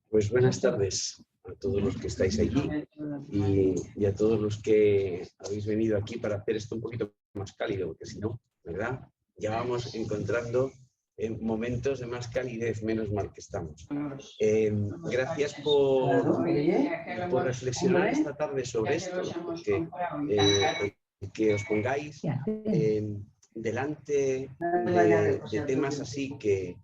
Pues buenas tardes a todos los que estáis allí y a todos los que habéis venido aquí para hacer esto un poquito más cálido, porque si no, ¿verdad? Ya vamos encontrando momentos de más calidez, menos mal que estamos. Gracias por reflexionar esta tarde sobre esto, porque que os pongáis delante de temas así que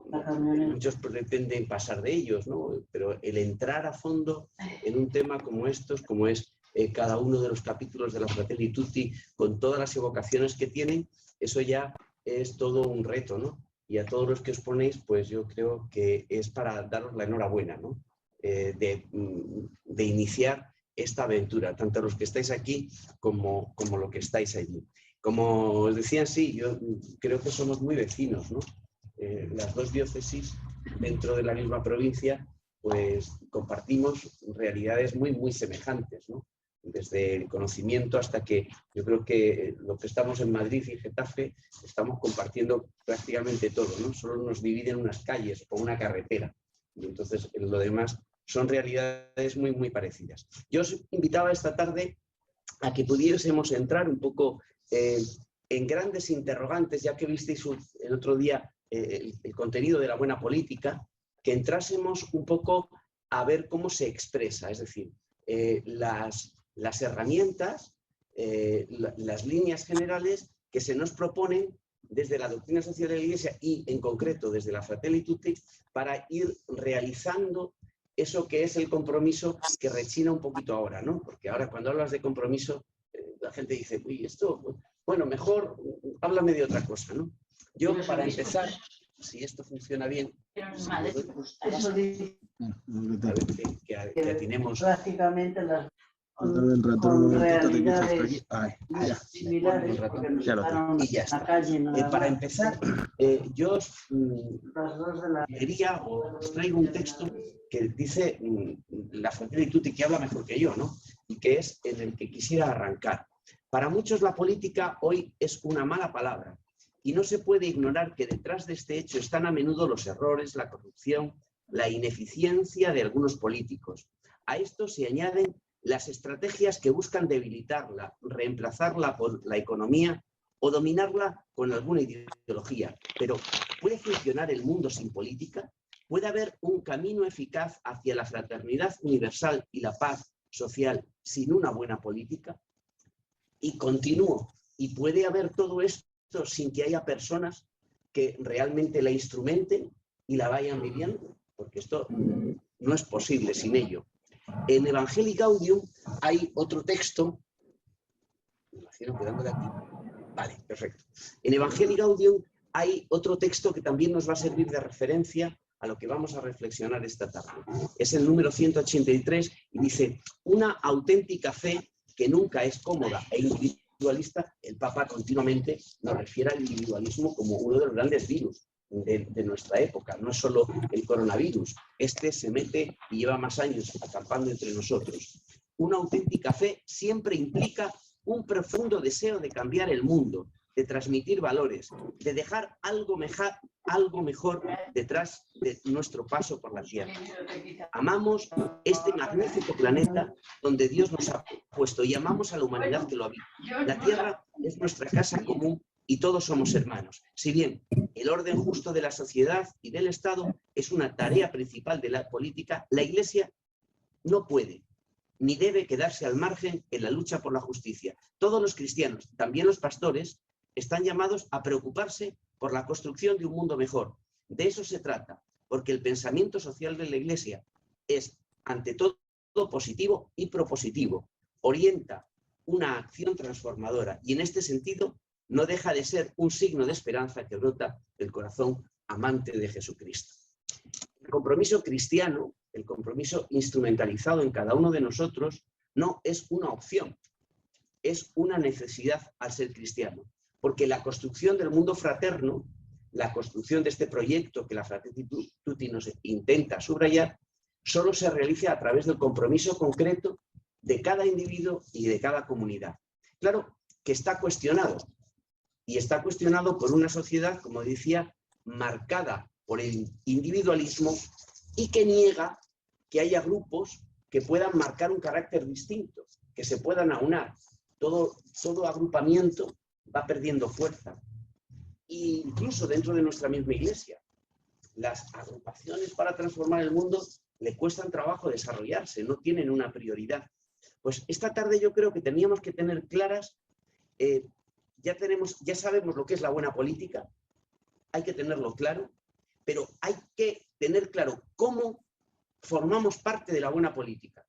muchos pretenden pasar de ellos, ¿no? Pero el entrar a fondo en un tema como estos, como es cada uno de los capítulos de la Fratelli Tutti, con todas las evocaciones que tienen, eso ya es todo un reto, ¿no? Y a todos los que os ponéis, pues yo creo que es para daros la enhorabuena, ¿no? De iniciar esta aventura, tanto los que estáis aquí como los que estáis allí. Como os decía, sí, yo creo que somos muy vecinos, ¿no? Las dos diócesis dentro de la misma provincia, pues compartimos realidades muy, muy semejantes, ¿no? Desde el conocimiento hasta que yo creo que lo que estamos en Madrid y Getafe estamos compartiendo prácticamente todo, ¿no? Solo nos dividen unas calles o una carretera. Y entonces lo demás son realidades muy, muy parecidas. Yo os invitaba esta tarde a que pudiésemos entrar un poco en grandes interrogantes, ya que visteis el otro día el contenido de la buena política, que entrásemos un poco a ver cómo se expresa, es decir, las herramientas, las líneas generales que se nos proponen desde la doctrina social de la Iglesia y en concreto desde la Fratelli Tutti para ir realizando eso que es el compromiso que rechina un poquito ahora, ¿no? Porque ahora cuando hablas de compromiso la gente dice, uy, esto, bueno, mejor háblame de otra cosa, ¿no? Yo, para empezar, si esto funciona bien, que atinemos. Prácticamente las El ratón un momentito, te quito hasta aquí. Y ya está. Para empezar, yo os diría o os traigo un texto que dice la Fratelli Tutti, que habla mejor que yo, ¿no? Y que es en el que quisiera arrancar. Para muchos la política hoy es una mala palabra y no se puede ignorar que detrás de este hecho están a menudo los errores, la corrupción, la ineficiencia de algunos políticos. A esto se añaden las estrategias que buscan debilitarla, reemplazarla por la economía o dominarla con alguna ideología. Pero ¿puede funcionar el mundo sin política? ¿Puede haber un camino eficaz hacia la fraternidad universal y la paz social sin una buena política? Y continúo. ¿Y puede haber todo esto sin que haya personas que realmente la instrumenten y la vayan viviendo? Porque esto no es posible sin ello. En Evangelii Gaudium hay otro texto. Me imagino quedándole aquí. Vale, perfecto. En Evangelii Gaudium hay otro texto que también nos va a servir de referencia a lo que vamos a reflexionar esta tarde. Es el número 183 y dice: una auténtica fe que nunca es cómoda e individualista. El Papa continuamente nos refiere al individualismo como uno de los grandes virus de nuestra época. No es solo el coronavirus, este se mete y lleva más años acampando entre nosotros. Una auténtica fe siempre implica un profundo deseo de cambiar el mundo, de transmitir valores, de dejar algo mejor detrás de nuestro paso por la tierra. Amamos este magnífico planeta donde Dios nos ha puesto y amamos a la humanidad que lo habita. La tierra es nuestra casa común y todos somos hermanos. Si bien el orden justo de la sociedad y del Estado es una tarea principal de la política, la Iglesia no puede ni debe quedarse al margen en la lucha por la justicia. Todos los cristianos, también los pastores, están llamados a preocuparse por la construcción de un mundo mejor. De eso se trata, porque el pensamiento social de la Iglesia es, ante todo, positivo y propositivo. Orienta una acción transformadora y, en este sentido, no deja de ser un signo de esperanza que brota del corazón amante de Jesucristo. El compromiso cristiano, el compromiso instrumentalizado en cada uno de nosotros, no es una opción, es una necesidad al ser cristiano. Porque la construcción del mundo fraterno, la construcción de este proyecto que la Fratelli Tutti nos intenta subrayar, solo se realiza a través del compromiso concreto de cada individuo y de cada comunidad. Claro que está cuestionado, y está cuestionado por una sociedad, como decía, marcada por el individualismo y que niega que haya grupos que puedan marcar un carácter distinto, que se puedan aunar. Todo agrupamiento va perdiendo fuerza. E incluso dentro de nuestra misma iglesia, las agrupaciones para transformar el mundo le cuestan trabajo desarrollarse, no tienen una prioridad. Pues esta tarde yo creo que teníamos que tener claras, ya sabemos lo que es la buena política, hay que tenerlo claro, pero hay que tener claro cómo formamos parte de la buena política.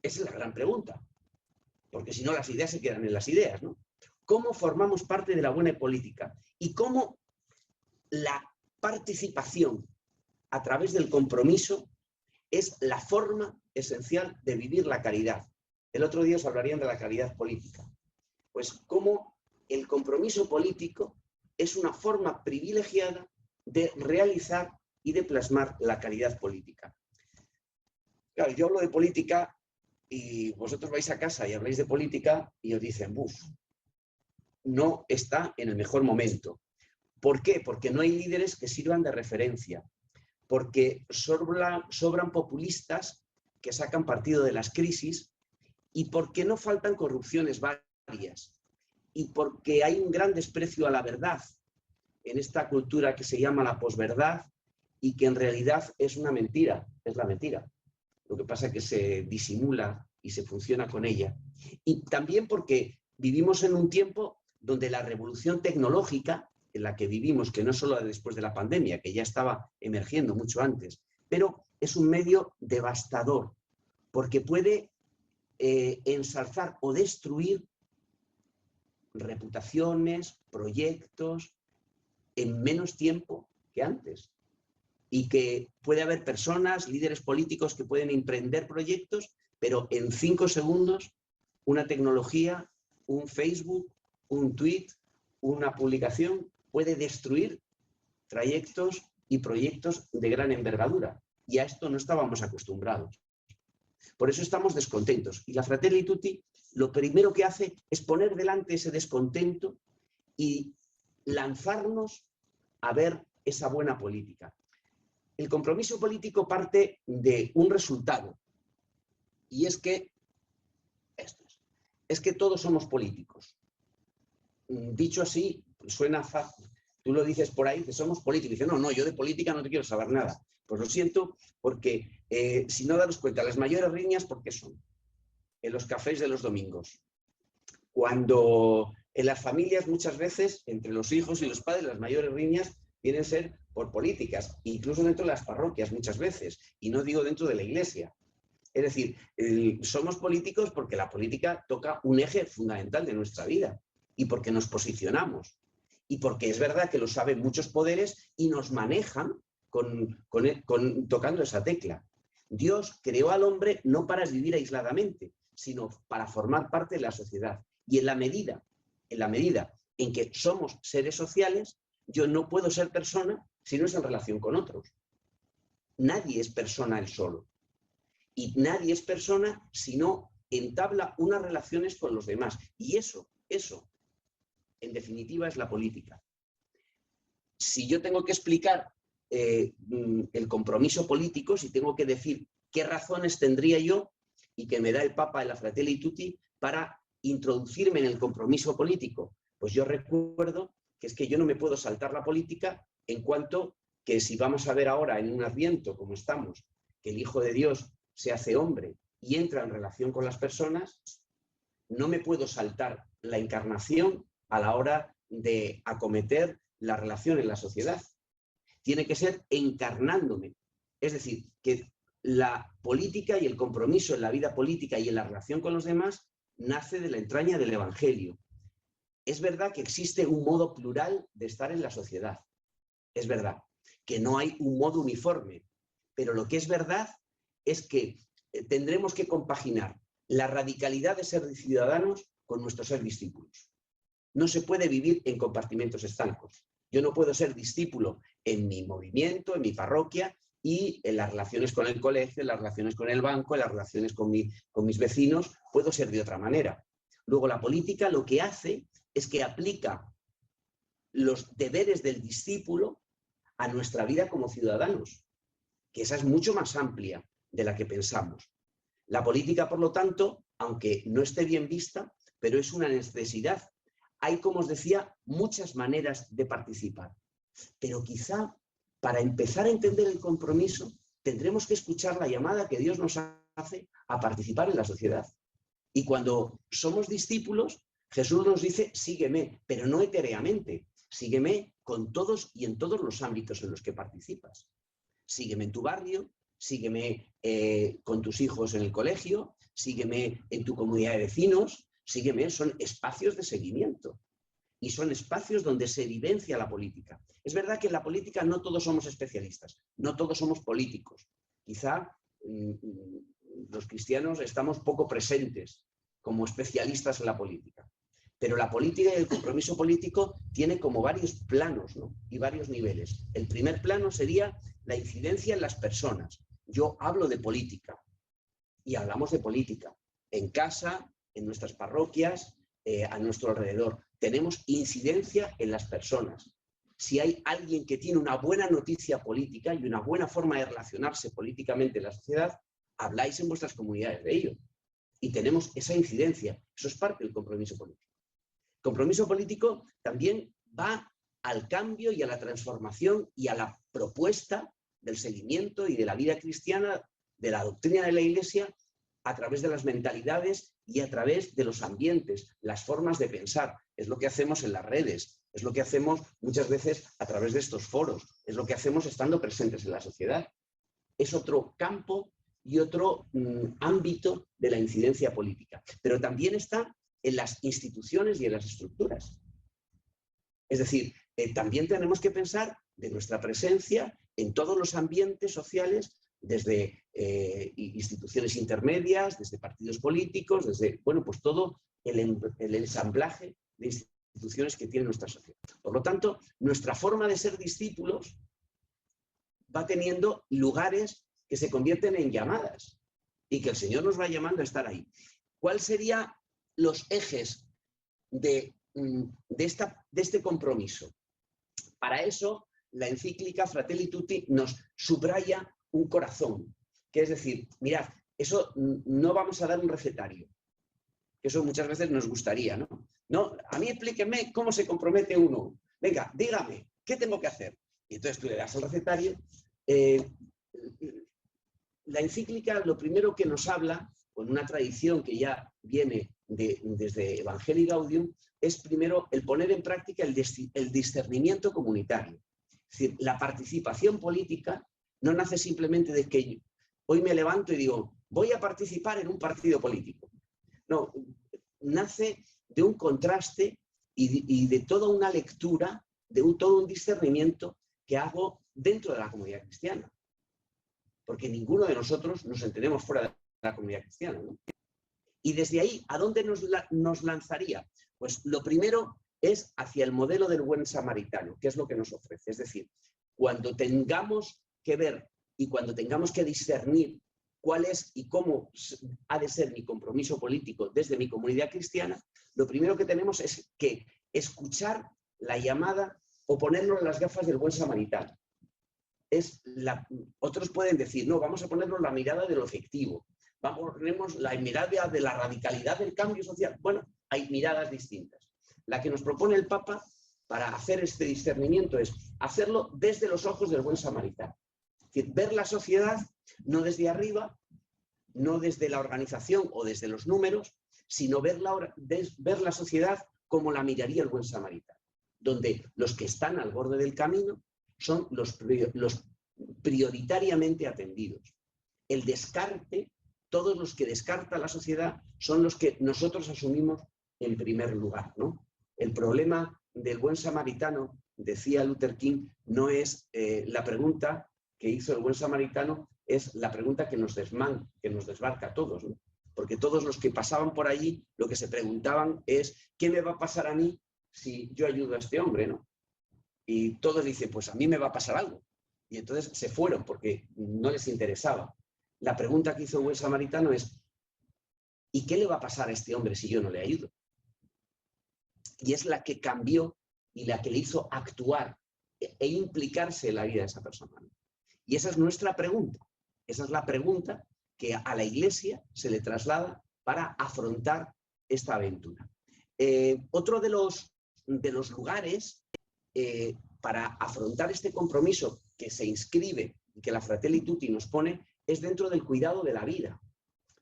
Esa es la gran pregunta, porque si no las ideas se quedan en las ideas, ¿no? ¿Cómo formamos parte de la buena política? Y cómo la participación a través del compromiso es la forma esencial de vivir la caridad. El otro día os hablarían de la caridad política. Pues cómo el compromiso político es una forma privilegiada de realizar y de plasmar la caridad política. Claro, yo hablo de política y vosotros vais a casa y habláis de política y os dicen, buf, no está en el mejor momento. ¿Por qué? Porque no hay líderes que sirvan de referencia, porque sobran populistas que sacan partido de las crisis y porque no faltan corrupciones varias y porque hay un gran desprecio a la verdad en esta cultura que se llama la posverdad y que en realidad es una mentira, es la mentira. Lo que pasa es que se disimula y se funciona con ella. Y también porque vivimos en un tiempo donde la revolución tecnológica en la que vivimos, que no es solo después de la pandemia, que ya estaba emergiendo mucho antes, pero es un medio devastador, porque puede ensalzar o destruir reputaciones, proyectos, en menos tiempo que antes. Y que puede haber personas, líderes políticos que pueden emprender proyectos, pero en 5 segundos una tecnología, un Facebook, un tweet, una publicación puede destruir trayectos y proyectos de gran envergadura. Y a esto no estábamos acostumbrados. Por eso estamos descontentos. Y la Fratelli Tutti lo primero que hace es poner delante ese descontento y lanzarnos a ver esa buena política. El compromiso político parte de un resultado. Y es que, es que todos somos políticos. Dicho así, suena fácil. Tú lo dices por ahí, que somos políticos. Y dices, no, yo de política no te quiero saber nada. Pues lo siento, porque si no daros cuenta, las mayores riñas, ¿por qué son? En los cafés de los domingos. Cuando en las familias muchas veces, entre los hijos y los padres, las mayores riñas vienen a ser por políticas, incluso dentro de las parroquias muchas veces, y no digo dentro de la iglesia. Es decir, somos políticos porque la política toca un eje fundamental de nuestra vida y porque nos posicionamos. Y porque es verdad que lo saben muchos poderes y nos manejan tocando esa tecla. Dios creó al hombre no para vivir aisladamente, sino para formar parte de la sociedad. Y en la medida en que somos seres sociales, yo no puedo ser persona si no es en relación con otros. Nadie es persona él solo. Y nadie es persona si no entabla unas relaciones con los demás. Y eso, en definitiva, es la política. Si yo tengo que explicar el compromiso político, si tengo que decir qué razones tendría yo y que me da el Papa en la Fratelli Tutti para introducirme en el compromiso político, pues yo recuerdo que es que yo no me puedo saltar la política en cuanto que si vamos a ver ahora en un Adviento como estamos, que el Hijo de Dios se hace hombre y entra en relación con las personas, no me puedo saltar la encarnación a la hora de acometer la relación en la sociedad. Tiene que ser encarnándome. Es decir, que la política y el compromiso en la vida política y en la relación con los demás nace de la entraña del Evangelio. Es verdad que existe un modo plural de estar en la sociedad. Es verdad que no hay un modo uniforme, pero lo que es verdad es que tendremos que compaginar la radicalidad de ser ciudadanos con nuestro ser discípulos. No se puede vivir en compartimentos estancos. Yo no puedo ser discípulo en mi movimiento, en mi parroquia y en las relaciones con el colegio, en las relaciones con el banco, en las relaciones con mis vecinos, puedo ser de otra manera. Luego la política lo que hace es que aplica los deberes del discípulo a nuestra vida como ciudadanos, que esa es mucho más amplia de la que pensamos. La política, por lo tanto, aunque no esté bien vista, pero es una necesidad. Hay, como os decía, muchas maneras de participar. Pero quizá para empezar a entender el compromiso tendremos que escuchar la llamada que Dios nos hace a participar en la sociedad. Y cuando somos discípulos, Jesús nos dice, sígueme, pero no etéreamente. Sígueme con todos y en todos los ámbitos en los que participas. Sígueme en tu barrio, sígueme con tus hijos en el colegio, sígueme en tu comunidad de vecinos, sígueme, son espacios de seguimiento. Y son espacios donde se vivencia la política. Es verdad que en la política no todos somos especialistas, no todos somos políticos. Quizá los cristianos estamos poco presentes como especialistas en la política. Pero la política y el compromiso político tiene como varios planos, ¿no? Y varios niveles. El primer plano sería la incidencia en las personas. Yo hablo de política y hablamos de política en casa, en nuestras parroquias, a nuestro alrededor. Tenemos incidencia en las personas. Si hay alguien que tiene una buena noticia política y una buena forma de relacionarse políticamente en la sociedad, habláis en vuestras comunidades de ello. Y tenemos esa incidencia. Eso es parte del compromiso político. El compromiso político también va al cambio y a la transformación y a la propuesta del seguimiento y de la vida cristiana, de la doctrina de la Iglesia, a través de las mentalidades y a través de los ambientes, las formas de pensar. Es lo que hacemos en las redes, es lo que hacemos muchas veces a través de estos foros, es lo que hacemos estando presentes en la sociedad. Es otro campo y otro ámbito de la incidencia política. Pero también está en las instituciones y en las estructuras. Es decir, también tenemos que pensar de nuestra presencia en todos los ambientes sociales, desde instituciones intermedias, desde partidos políticos, desde, bueno, pues todo el ensamblaje de instituciones que tiene nuestra sociedad. Por lo tanto, nuestra forma de ser discípulos va teniendo lugares que se convierten en llamadas y que el Señor nos va llamando a estar ahí. ¿Cuáles serían los ejes de este compromiso? Para eso, la encíclica Fratelli Tutti nos subraya un corazón, que es decir, mirad, eso no vamos a dar un recetario, que eso muchas veces nos gustaría, ¿no? No, a mí explíqueme cómo se compromete uno. Venga, dígame, ¿qué tengo que hacer? Y entonces tú le das el recetario. La encíclica lo primero que nos habla, con una tradición que ya viene desde Evangelii Gaudium, es primero el poner en práctica el discernimiento comunitario. Es decir, la participación política no nace simplemente de que hoy me levanto y digo, voy a participar en un partido político. No, nace de un contraste y de toda una lectura, todo un discernimiento que hago dentro de la comunidad cristiana. Porque ninguno de nosotros nos entendemos fuera de la comunidad cristiana, ¿no? Y desde ahí, ¿a dónde nos lanzaría? Pues lo primero es hacia el modelo del buen samaritano, que es lo que nos ofrece. Es decir, cuando tengamos que ver y cuando tengamos que discernir cuál es y cómo ha de ser mi compromiso político desde mi comunidad cristiana, lo primero que tenemos es que escuchar la llamada o ponernos las gafas del buen samaritano. Otros pueden decir, no, vamos a ponernos la mirada de lo efectivo, ponemos la mirada de la radicalidad del cambio social. Bueno, hay miradas distintas. La que nos propone el Papa para hacer este discernimiento es hacerlo desde los ojos del buen samaritano. Es decir, ver la sociedad no desde arriba, no desde la organización o desde los números, sino ver la sociedad como la miraría el buen samaritano, donde los que están al borde del camino son los prioritariamente atendidos. El descarte, todos los que descarta la sociedad, son los que nosotros asumimos en primer lugar, ¿no? El problema del buen samaritano, decía Luther King, no es la pregunta que hizo el buen samaritano, es la pregunta que nos desbarca a todos, ¿no? Porque todos los que pasaban por allí lo que se preguntaban es ¿qué me va a pasar a mí si yo ayudo a este hombre, ¿no? Y todos dicen, pues a mí me va a pasar algo. Y entonces se fueron porque no les interesaba. La pregunta que hizo el buen samaritano es ¿y qué le va a pasar a este hombre si yo no le ayudo? Y es la que cambió y la que le hizo actuar e implicarse en la vida de esa persona. Y esa es nuestra pregunta. Esa es la pregunta que a la Iglesia se le traslada para afrontar esta aventura. Otro de los lugares para afrontar este compromiso que se inscribe y que la Fratelli Tutti nos pone es dentro del cuidado de la vida.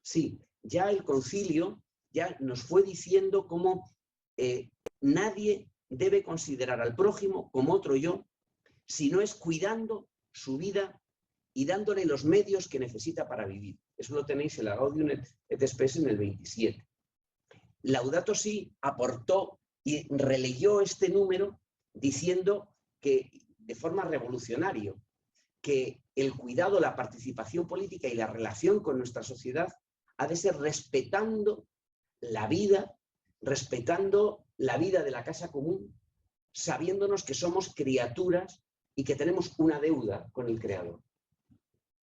Sí, ya el concilio ya nos fue diciendo cómo nadie debe considerar al prójimo como otro yo, si no es cuidando su vida y dándole los medios que necesita para vivir. Eso lo tenéis en la Gaudium et Spes en el 27. Laudato Si aportó y releyó este número diciendo que, de forma revolucionaria, que el cuidado, la participación política y la relación con nuestra sociedad ha de ser respetando la vida de la casa común, sabiéndonos que somos criaturas y que tenemos una deuda con el Creador,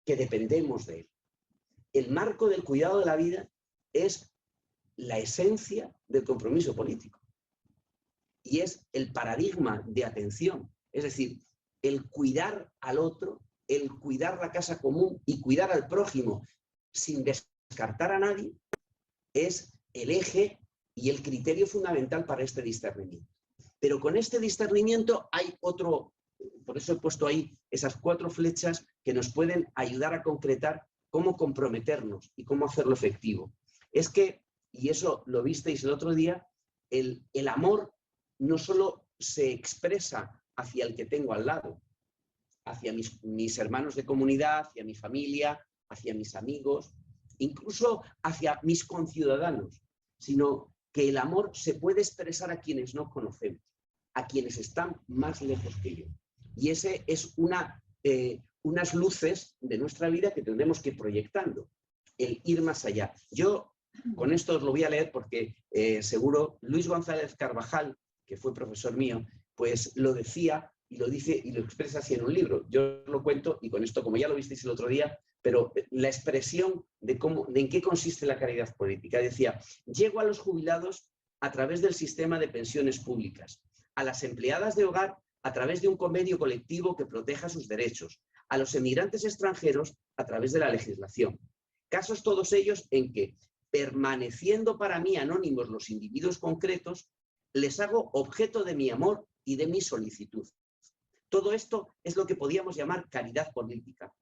que dependemos de él. El marco del cuidado de la vida es la esencia del compromiso político y es el paradigma de atención, es decir, el cuidar al otro, el cuidar la casa común y cuidar al prójimo sin descartar a nadie es el eje y el criterio fundamental para este discernimiento. Pero con este discernimiento hay otro, por eso he puesto ahí esas 4 flechas que nos pueden ayudar a concretar cómo comprometernos y cómo hacerlo efectivo. Es que, y eso lo visteis el otro día, el amor no solo se expresa hacia el que tengo al lado, hacia mis hermanos de comunidad, hacia mi familia, hacia mis amigos, incluso hacia mis conciudadanos, sino que el amor se puede expresar a quienes no conocemos, a quienes están más lejos que yo. Y ese es unas luces de nuestra vida que tendremos que ir proyectando, el ir más allá. Yo con esto os lo voy a leer porque seguro Luis González Carvajal, que fue profesor mío, pues lo decía y lo dice y lo expresa así en un libro. Yo lo cuento y con esto, como ya lo visteis el otro día, pero la expresión de en qué consiste la caridad política. Decía, llego a los jubilados a través del sistema de pensiones públicas, a las empleadas de hogar a través de un convenio colectivo que proteja sus derechos, a los emigrantes extranjeros a través de la legislación. Casos todos ellos en que, permaneciendo para mí anónimos los individuos concretos, les hago objeto de mi amor y de mi solicitud. Todo esto es lo que podíamos llamar caridad política.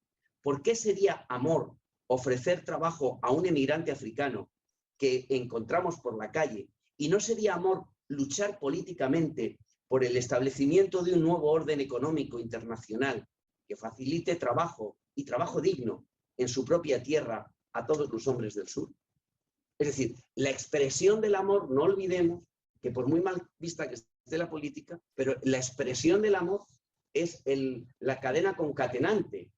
¿Por qué sería amor ofrecer trabajo a un emigrante africano que encontramos por la calle? Y no sería amor luchar políticamente por el establecimiento de un nuevo orden económico internacional que facilite trabajo y trabajo digno en su propia tierra a todos los hombres del sur. Es decir, la expresión del amor, no olvidemos que por muy mal vista que esté la política, pero la expresión del amor es la cadena concatenante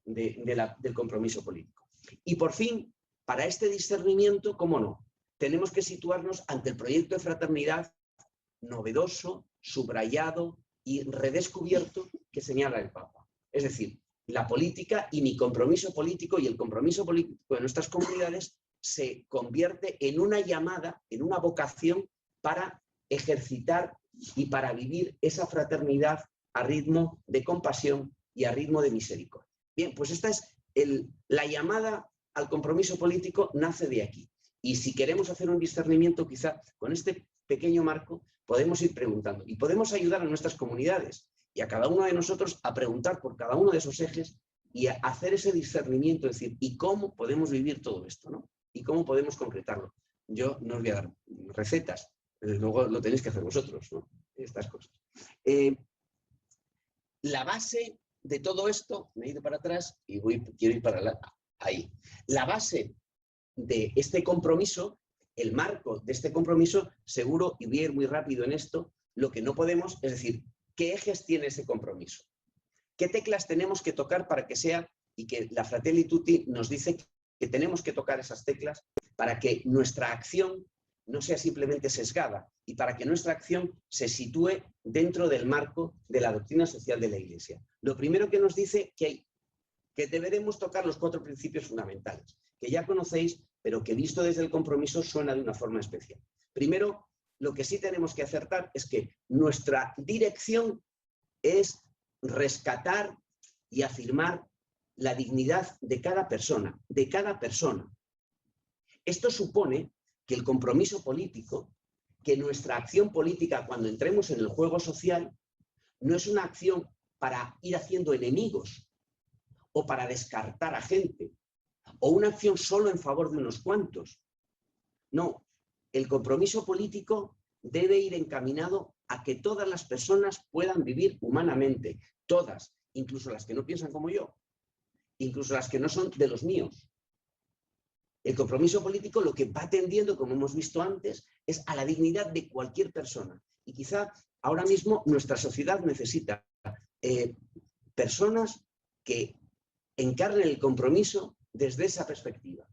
del compromiso político. Y por fin, para este discernimiento, ¿cómo no? Tenemos que situarnos ante el proyecto de fraternidad novedoso, subrayado y redescubierto que señala el Papa. Es decir, la política y mi compromiso político y el compromiso político de nuestras comunidades se convierte en una llamada, en una vocación para ejercitar y para vivir esa fraternidad a ritmo de compasión y a ritmo de misericordia. Bien, pues esta es la llamada al compromiso político, nace de aquí. Y si queremos hacer un discernimiento, quizá con este pequeño marco podemos ir preguntando y podemos ayudar a nuestras comunidades y a cada uno de nosotros a preguntar por cada uno de esos ejes y a hacer ese discernimiento, es decir, ¿y cómo podemos vivir todo esto, ¿no? ¿Y cómo podemos concretarlo? Yo no os voy a dar recetas, luego lo tenéis que hacer vosotros, ¿no? Estas cosas. La base de todo esto, me he ido para atrás y quiero ir para ahí. La base de este compromiso, el marco de este compromiso, seguro, y voy a ir muy rápido en esto, lo que no podemos, es decir, ¿qué ejes tiene ese compromiso? ¿Qué teclas tenemos que tocar para que sea, y que la Fratelli Tutti nos dice que tenemos que tocar esas teclas para que nuestra acción no sea simplemente sesgada y para que nuestra acción se sitúe dentro del marco de la doctrina social de la Iglesia? Lo primero que nos dice que deberemos tocar los 4 principios fundamentales, que ya conocéis, pero que visto desde el compromiso suena de una forma especial. Primero, lo que sí tenemos que acertar es que nuestra dirección es rescatar y afirmar la dignidad de cada persona, de cada persona. Esto supone que el compromiso político, que nuestra acción política cuando entremos en el juego social, no es una acción para ir haciendo enemigos o para descartar a gente, o una acción solo en favor de unos cuantos. No, el compromiso político debe ir encaminado a que todas las personas puedan vivir humanamente, todas, incluso las que no piensan como yo, incluso las que no son de los míos. El compromiso político lo que va tendiendo, como hemos visto antes, es a la dignidad de cualquier persona. Y quizá ahora mismo nuestra sociedad necesita personas que encarnen el compromiso desde esa perspectiva,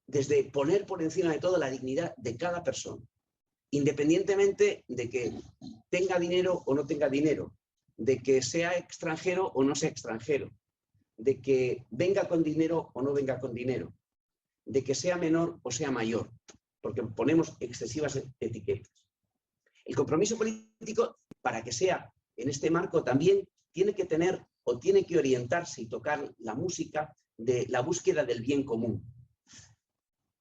desde poner por encima de todo la dignidad de cada persona, independientemente de que tenga dinero o no tenga dinero, de que sea extranjero o no sea extranjero, de que venga con dinero o no venga con dinero, de que sea menor o sea mayor, porque ponemos excesivas etiquetas. El compromiso político, para que sea en este marco, también tiene que tener o tiene que orientarse y tocar la música de la búsqueda del bien común.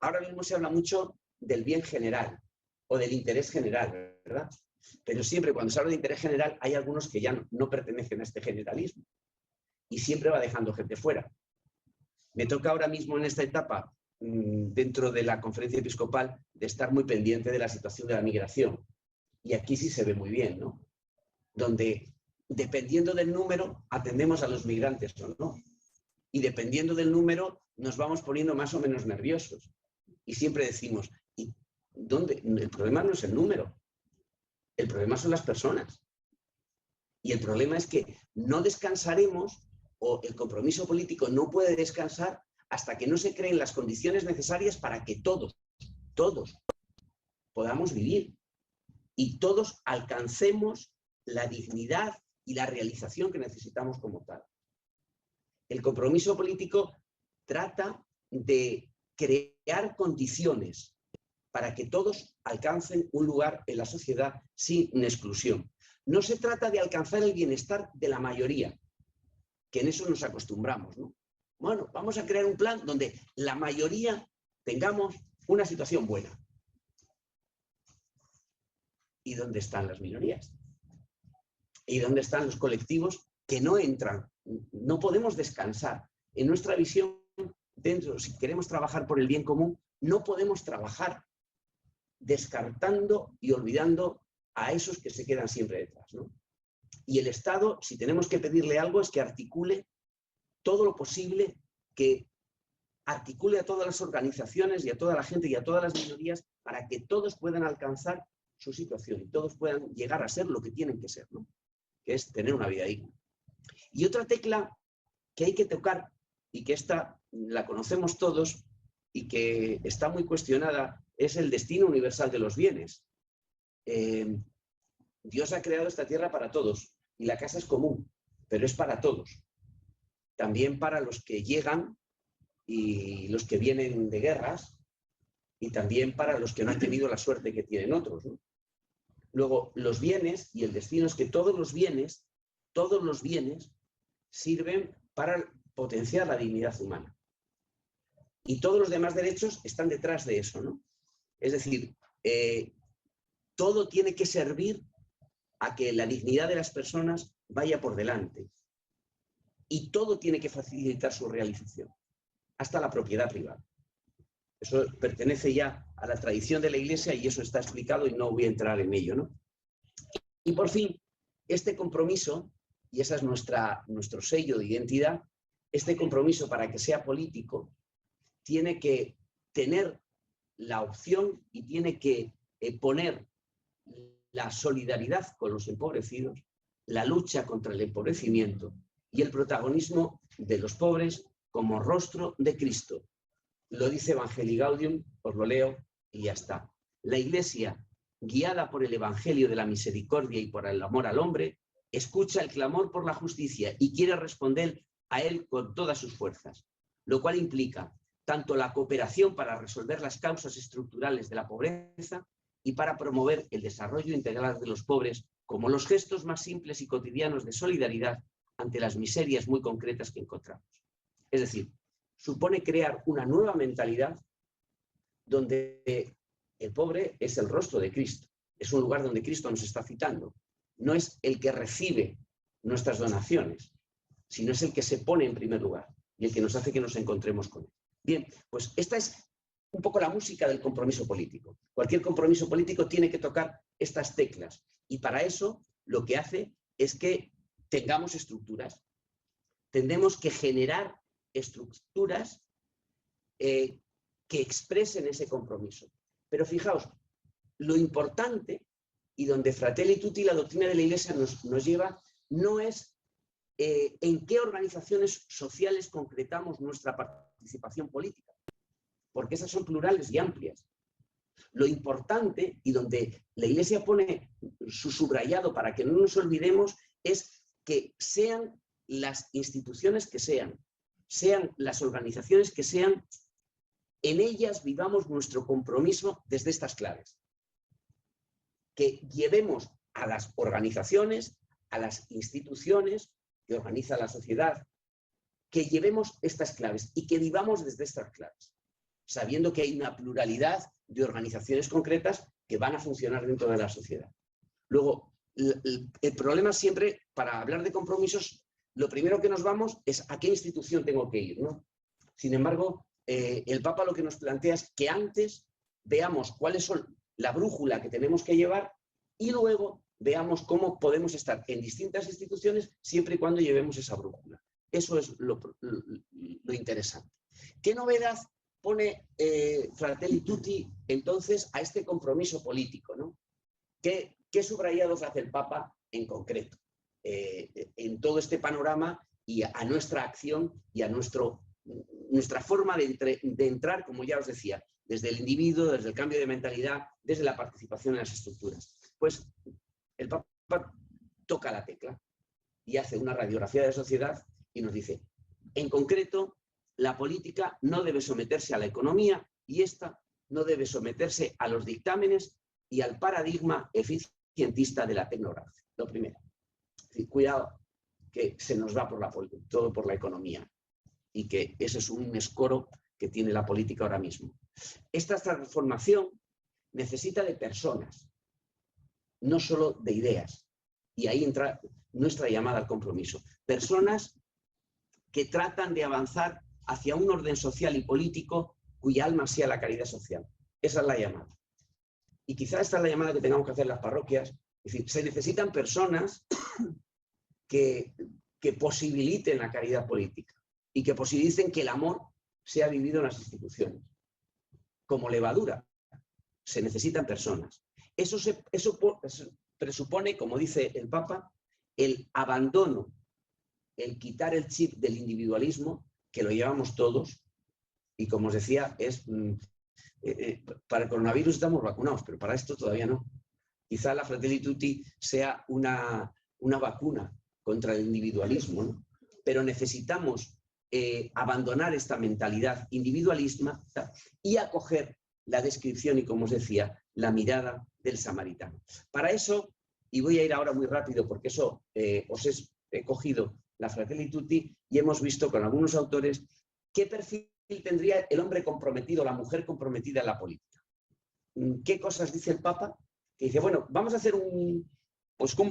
Ahora mismo se habla mucho del bien general o del interés general, ¿verdad? Pero siempre cuando se habla de interés general hay algunos que ya no pertenecen a este generalismo y siempre va dejando gente fuera. Me toca ahora mismo en esta etapa, dentro de la conferencia episcopal, de estar muy pendiente de la situación de la migración. Y aquí sí se ve muy bien, ¿no? Donde, dependiendo del número, atendemos a los migrantes o no. Y dependiendo del número, nos vamos poniendo más o menos nerviosos. Y siempre decimos, ¿y dónde? El problema no es el número. El problema son las personas. Y el problema es que no descansaremos, o el compromiso político no puede descansar hasta que no se creen las condiciones necesarias para que todos podamos vivir y todos alcancemos la dignidad y la realización que necesitamos como tal. El compromiso político trata de crear condiciones para que todos alcancen un lugar en la sociedad sin exclusión. No se trata de alcanzar el bienestar de la mayoría, que en eso nos acostumbramos, ¿no? Bueno, vamos a crear un plan donde la mayoría tengamos una situación buena. ¿Y dónde están las minorías? ¿Y dónde están los colectivos que no entran? No podemos descansar. En nuestra visión, dentro, si queremos trabajar por el bien común, no podemos trabajar descartando y olvidando a esos que se quedan siempre detrás, ¿no? Y el Estado, si tenemos que pedirle algo, es que articule todo lo posible, que articule a todas las organizaciones y a toda la gente y a todas las minorías para que todos puedan alcanzar su situación y todos puedan llegar a ser lo que tienen que ser, ¿no? Que es tener una vida digna. Y otra tecla que hay que tocar, y que esta la conocemos todos y que está muy cuestionada, es el destino universal de los bienes. Dios ha creado esta tierra para todos y la casa es común, pero es para todos. También para los que llegan y los que vienen de guerras, y también para los que no han tenido la suerte que tienen otros, ¿no? Luego, los bienes y el destino es que todos los bienes sirven para potenciar la dignidad humana. Y todos los demás derechos están detrás de eso, ¿no? Es decir, todo tiene que servir a que la dignidad de las personas vaya por delante. Y todo tiene que facilitar su realización, hasta la propiedad privada. Eso pertenece ya a la tradición de la Iglesia y eso está explicado y no voy a entrar en ello, ¿no? Y por fin, este compromiso, y ese es nuestro sello de identidad, este compromiso para que sea político tiene que tener la opción y tiene que poner la solidaridad con los empobrecidos, la lucha contra el empobrecimiento y el protagonismo de los pobres como rostro de Cristo. Lo dice Evangelii Gaudium, os lo leo y ya está. La Iglesia, guiada por el Evangelio de la misericordia y por el amor al hombre, escucha el clamor por la justicia y quiere responder a él con todas sus fuerzas, lo cual implica tanto la cooperación para resolver las causas estructurales de la pobreza y para promover el desarrollo integral de los pobres como los gestos más simples y cotidianos de solidaridad ante las miserias muy concretas que encontramos. Es decir, supone crear una nueva mentalidad donde el pobre es el rostro de Cristo. Es un lugar donde Cristo nos está citando. No es el que recibe nuestras donaciones, sino es el que se pone en primer lugar y el que nos hace que nos encontremos con él. Bien, pues esta es un poco la música del compromiso político. Cualquier compromiso político tiene que tocar estas teclas y para eso lo que hace es que tengamos estructuras. Tendremos que generar estructuras que expresen ese compromiso. Pero fijaos, lo importante y donde Fratelli Tutti, la doctrina de la Iglesia, nos lleva, no es en qué organizaciones sociales concretamos nuestra participación política, porque esas son plurales y amplias. Lo importante, y donde la Iglesia pone su subrayado para que no nos olvidemos, es que sean las instituciones que sean las organizaciones que sean, en ellas vivamos nuestro compromiso desde estas claves. Que llevemos a las organizaciones, a las instituciones que organiza la sociedad, que llevemos estas claves y que vivamos desde estas claves, sabiendo que hay una pluralidad de organizaciones concretas que van a funcionar dentro de la sociedad. Luego, el problema siempre, para hablar de compromisos, lo primero que nos vamos es a qué institución tengo que ir, ¿no? Sin embargo, el Papa lo que nos plantea es que antes veamos cuáles son la brújula que tenemos que llevar y luego veamos cómo podemos estar en distintas instituciones siempre y cuando llevemos esa brújula. Eso es lo interesante. ¿Qué novedad pone Fratelli Tutti entonces a este compromiso político, ¿no? ¿Qué subrayados hace el Papa en concreto en todo este panorama y a nuestra acción y a nuestra forma de entrar, como ya os decía, desde el individuo, desde el cambio de mentalidad, desde la participación en las estructuras? Pues el Papa toca la tecla y hace una radiografía de la sociedad y nos dice, en concreto, la política no debe someterse a la economía y esta no debe someterse a los dictámenes y al paradigma eficientista de la tecnocracia. Lo primero. Es decir, cuidado, que se nos va todo por la economía y que ese es un escoro que tiene la política ahora mismo. Esta transformación necesita de personas, no solo de ideas. Y ahí entra nuestra llamada al compromiso. Personas que tratan de avanzar hacia un orden social y político cuya alma sea la caridad social. Esa es la llamada. Y quizá esta es la llamada que tengamos que hacer las parroquias. Es decir, se necesitan personas que posibiliten la caridad política y que posibiliten que el amor sea vivido en las instituciones. Como levadura, se necesitan personas. Eso presupone, como dice el Papa, el abandono, el quitar el chip del individualismo, que lo llevamos todos, y como os decía, para el coronavirus estamos vacunados, pero para esto todavía no. Quizá la Fratelli Tutti sea una vacuna contra el individualismo, ¿no? Pero necesitamos abandonar esta mentalidad individualista y acoger la descripción y, como os decía, la mirada del samaritano. Para eso, y voy a ir ahora muy rápido porque eso os he cogido la Fratelli Tutti y hemos visto con algunos autores qué perfil tendría el hombre comprometido, la mujer comprometida en la política. ¿Qué cosas dice el Papa? Que dice, bueno, vamos a hacer un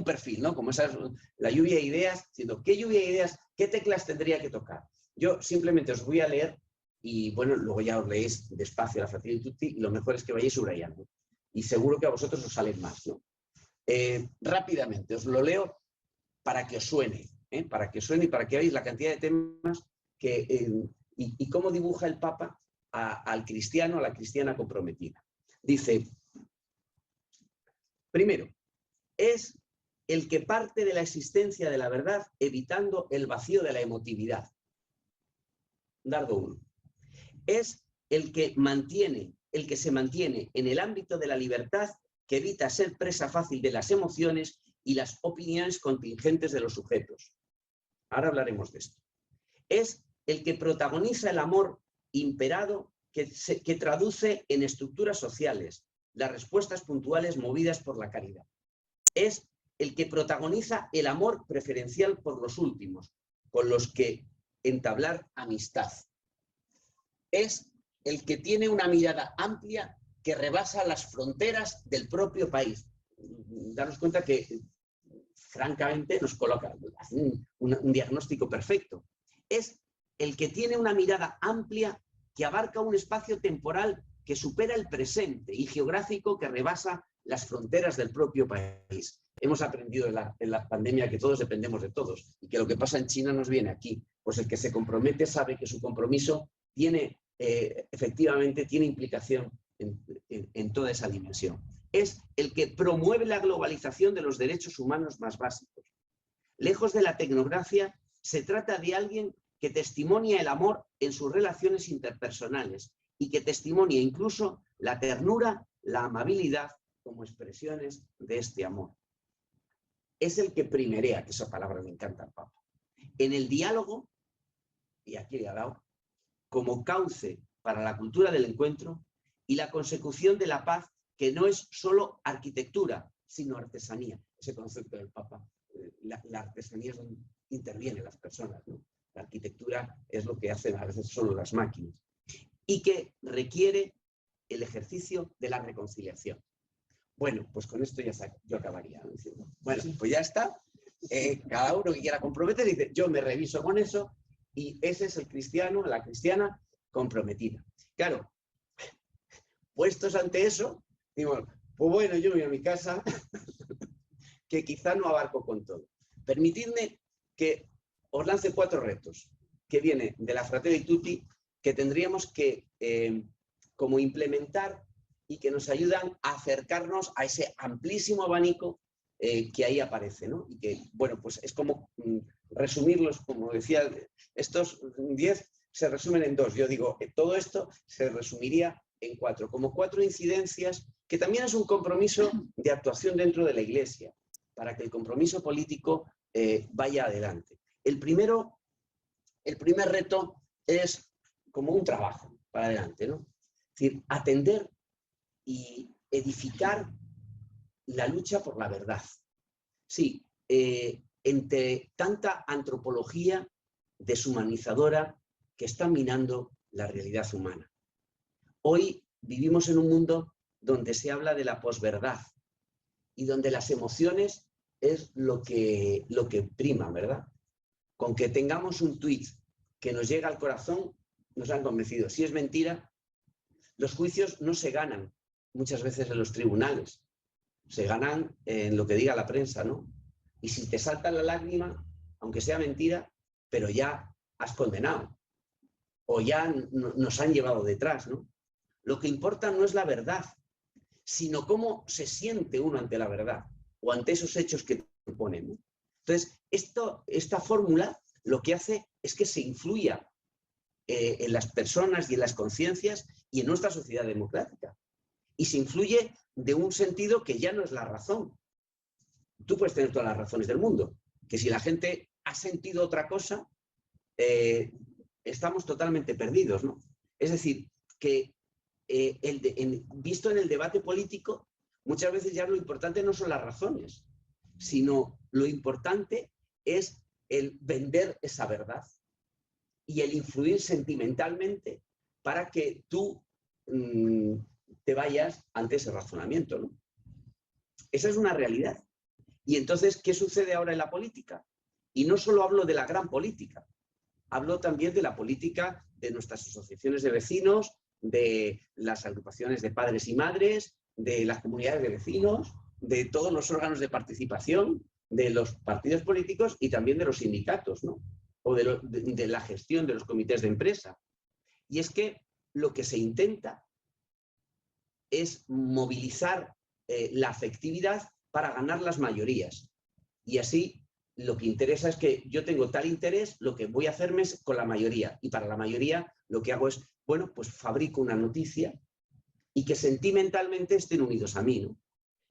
perfil, ¿no? Como esa es la lluvia de ideas, diciendo, ¿qué lluvia de ideas, qué teclas tendría que tocar? Yo simplemente os voy a leer y, bueno, luego ya os leéis despacio la Fratelli Tutti y lo mejor es que vayáis subrayando. Y seguro que a vosotros os salen más, ¿no? Rápidamente, os lo leo para que os suene, para que suene y para que veáis la cantidad de temas y cómo dibuja el Papa al cristiano, a la cristiana comprometida. Dice, primero, es el que parte de la existencia de la verdad evitando el vacío de la emotividad. Dardo 1. Es el que se mantiene en el ámbito de la libertad, que evita ser presa fácil de las emociones y las opiniones contingentes de los sujetos. Ahora hablaremos de esto. Es el que protagoniza el amor imperado que traduce en estructuras sociales las respuestas puntuales movidas por la caridad. Es el que protagoniza el amor preferencial por los últimos, con los que entablar amistad. Es el que tiene una mirada amplia que rebasa las fronteras del propio país. Daros cuenta que, francamente, nos coloca un diagnóstico perfecto. Es el que tiene una mirada amplia que abarca un espacio temporal que supera el presente y geográfico que rebasa las fronteras del propio país. Hemos aprendido en la pandemia que todos dependemos de todos y que lo que pasa en China nos viene aquí. Pues el que se compromete sabe que su compromiso tiene, efectivamente, tiene implicación en toda esa dimensión. Es el que promueve la globalización de los derechos humanos más básicos. Lejos de la tecnocracia, se trata de alguien que testimonia el amor en sus relaciones interpersonales y que testimonia incluso la ternura, la amabilidad como expresiones de este amor. Es el que primerea, que esa palabra me encanta al Papa, en el diálogo, y aquí le ha dado, como cauce para la cultura del encuentro y la consecución de la paz, que no es solo arquitectura, sino artesanía. Ese concepto del Papa, la artesanía es donde intervienen las personas, ¿no? La arquitectura es lo que hacen a veces solo las máquinas. Y que requiere el ejercicio de la reconciliación. Bueno, pues con esto ya yo acabaría, ¿no? Bueno, pues ya está. Cada uno que quiera comprometer dice, yo me reviso con eso, y ese es el cristiano, la cristiana comprometida. Claro, puestos ante eso, digo, pues bueno, yo me voy a mi casa, que quizá no abarco con todo. Permitidme que os lance 4 retos, que vienen de la Fratelli Tutti, que tendríamos que como implementar y que nos ayudan a acercarnos a ese amplísimo abanico que ahí aparece, ¿no? Y que, bueno, pues es como resumirlos, como decía, estos 10 se resumen en 2. Yo digo, todo esto se resumiría en 4, como 4 incidencias, que también es un compromiso de actuación dentro de la Iglesia, para que el compromiso político vaya adelante. El primer reto es como un trabajo para adelante, ¿no? Es decir, atender y edificar la lucha por la verdad. Sí, entre tanta antropología deshumanizadora que está minando la realidad humana. Hoy vivimos en un mundo donde se habla de la posverdad y donde las emociones es lo que prima, ¿verdad? Con que tengamos un tuit que nos llega al corazón, nos han convencido. Si es mentira, los juicios no se ganan muchas veces en los tribunales, se ganan en lo que diga la prensa, ¿no? Y si te salta la lágrima, aunque sea mentira, pero ya has condenado, o ya nos han llevado detrás, ¿no? Lo que importa no es la verdad, sino cómo se siente uno ante la verdad, o ante esos hechos que te ponen, ¿no? Entonces, esta fórmula lo que hace es que se influya en las personas y en las conciencias y en nuestra sociedad democrática. Y se influye de un sentido que ya no es la razón. Tú puedes tener todas las razones del mundo, que si la gente ha sentido otra cosa, estamos totalmente perdidos, ¿no? Es decir, que visto en el debate político, muchas veces ya lo importante no son las razones, sino lo importante es el vender esa verdad y el influir sentimentalmente para que tú te vayas ante ese razonamiento, ¿no? Esa es una realidad. Y entonces, ¿qué sucede ahora en la política? Y no solo hablo de la gran política, hablo también de la política de nuestras asociaciones de vecinos, de las agrupaciones de padres y madres, de las comunidades de vecinos, de todos los órganos de participación, de los partidos políticos y también de los sindicatos, ¿no? O de la gestión de los comités de empresa. Y es que lo que se intenta es movilizar la afectividad para ganar las mayorías. Y así lo que interesa es que yo tengo tal interés, lo que voy a hacerme es con la mayoría. Y para la mayoría lo que hago es, bueno, pues fabrico una noticia y que sentimentalmente estén unidos a mí, ¿no?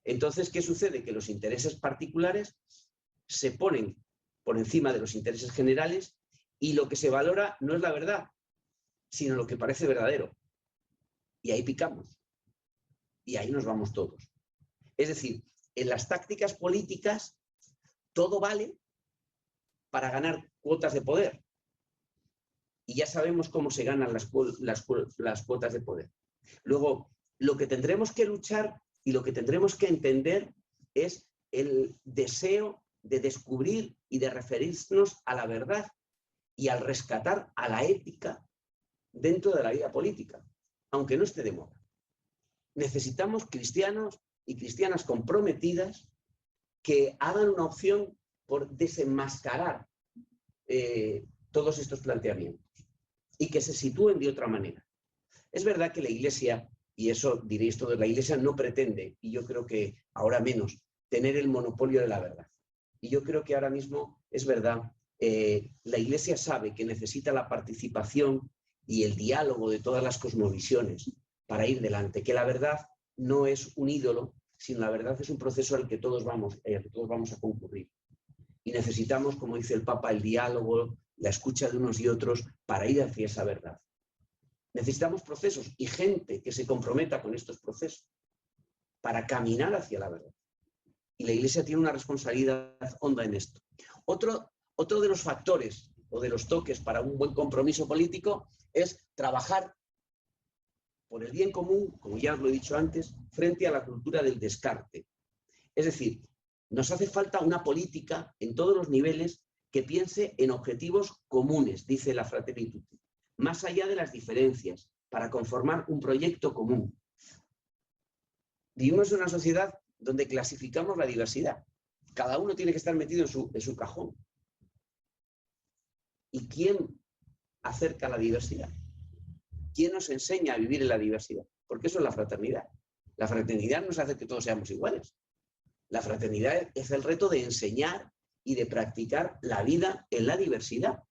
Entonces, ¿qué sucede? Que los intereses particulares se ponen por encima de los intereses generales y lo que se valora no es la verdad, sino lo que parece verdadero. Y ahí picamos. Y ahí nos vamos todos. Es decir, en las tácticas políticas todo vale para ganar cuotas de poder. Y ya sabemos cómo se ganan las cuotas de poder. Luego, lo que tendremos que luchar y lo que tendremos que entender es el deseo de descubrir y de referirnos a la verdad y al rescatar a la ética dentro de la vida política, aunque no esté de moda. Necesitamos cristianos y cristianas comprometidas que hagan una opción por desenmascarar todos estos planteamientos y que se sitúen de otra manera. Es verdad que la Iglesia, y eso diréis todos, la Iglesia no pretende, y yo creo que ahora menos, tener el monopolio de la verdad. Y yo creo que ahora mismo es verdad, la Iglesia sabe que necesita la participación y el diálogo de todas las cosmovisiones para ir delante, que la verdad no es un ídolo, sino la verdad es un proceso al que todos vamos a concurrir. Y necesitamos, como dice el Papa, el diálogo, la escucha de unos y otros para ir hacia esa verdad. Necesitamos procesos y gente que se comprometa con estos procesos para caminar hacia la verdad. Y la Iglesia tiene una responsabilidad honda en esto. Otro de los factores o de los toques para un buen compromiso político es trabajar por el bien común, como ya os lo he dicho antes, frente a la cultura del descarte. Es decir, nos hace falta una política en todos los niveles que piense en objetivos comunes, dice la Fratelli Tutti, más allá de las diferencias, para conformar un proyecto común. Vivimos en una sociedad donde clasificamos la diversidad. Cada uno tiene que estar metido en su cajón. ¿Y quién acerca la diversidad? ¿Quién nos enseña a vivir en la diversidad? Porque eso es la fraternidad. La fraternidad nos hace que todos seamos iguales. La fraternidad es el reto de enseñar y de practicar la vida en la diversidad.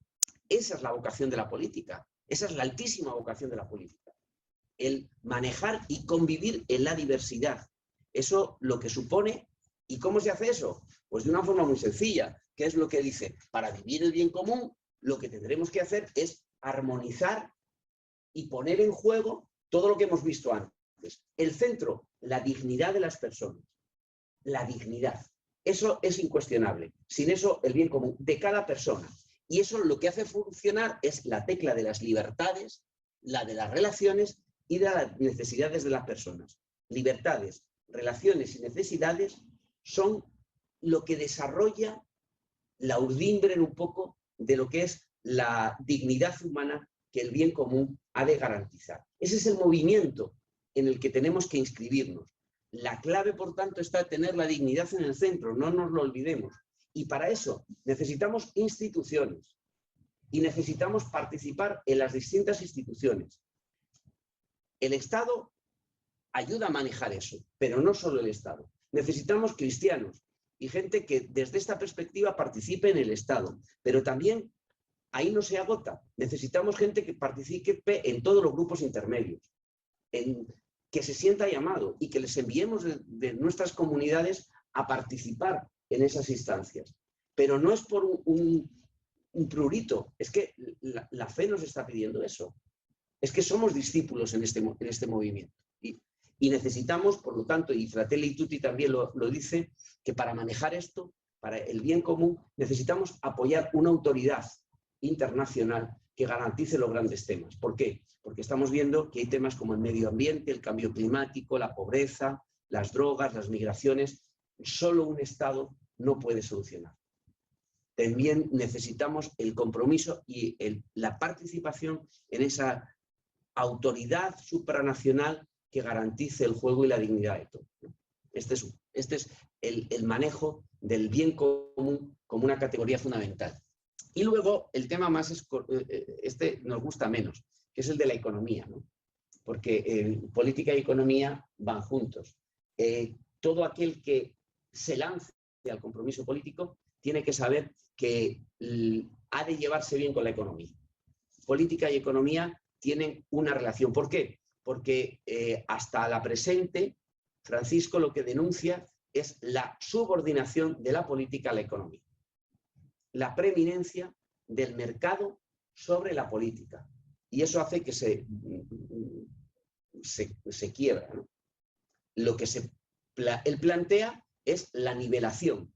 Esa es la vocación de la política. Esa es la altísima vocación de la política. El manejar y convivir en la diversidad. Eso lo que supone. ¿Y cómo se hace eso? Pues de una forma muy sencilla, que es lo que dice, para vivir el bien común, lo que tendremos que hacer es armonizar y poner en juego todo lo que hemos visto antes. El centro, la dignidad de las personas. La dignidad. Eso es incuestionable. Sin eso, el bien común de cada persona. Y eso lo que hace funcionar es la tecla de las libertades, la de las relaciones y de las necesidades de las personas. Libertades, relaciones y necesidades son lo que desarrolla la urdimbre un poco de lo que es la dignidad humana que el bien común ha de garantizar. Ese es el movimiento en el que tenemos que inscribirnos. La clave, por tanto, está en tener la dignidad en el centro, no nos lo olvidemos. Y para eso necesitamos instituciones y necesitamos participar en las distintas instituciones. El Estado ayuda a manejar eso, pero no solo el Estado. Necesitamos cristianos y gente que desde esta perspectiva participe en el Estado, pero también ahí no se agota. Necesitamos gente que participe en todos los grupos intermedios, que se sienta llamado y que les enviemos de nuestras comunidades a participar en esas instancias. Pero no es por un prurito, es que la fe nos está pidiendo eso. Es que somos discípulos en este movimiento. Y necesitamos, por lo tanto, y Fratelli Tutti también lo dice, que para manejar esto, para el bien común, necesitamos apoyar una autoridad internacional que garantice los grandes temas. ¿Por qué? Porque estamos viendo que hay temas como el medio ambiente, el cambio climático, la pobreza, las drogas, las migraciones. Solo un Estado no puede solucionar. También necesitamos el compromiso y la participación en esa autoridad supranacional que garantice el juego y la dignidad de todos. Este es el manejo del bien común como una categoría fundamental. Y luego el tema más, este nos gusta menos, que es el de la economía, ¿no? Porque política y economía van juntos. Todo aquel que se lance al compromiso político tiene que saber que ha de llevarse bien con la economía. Política y economía tienen una relación. ¿Por qué? Porque hasta la presente, Francisco lo que denuncia es la subordinación de la política a la economía. La preeminencia del mercado sobre la política. Y eso hace que se quiebra, ¿no? Lo que él plantea es la nivelación.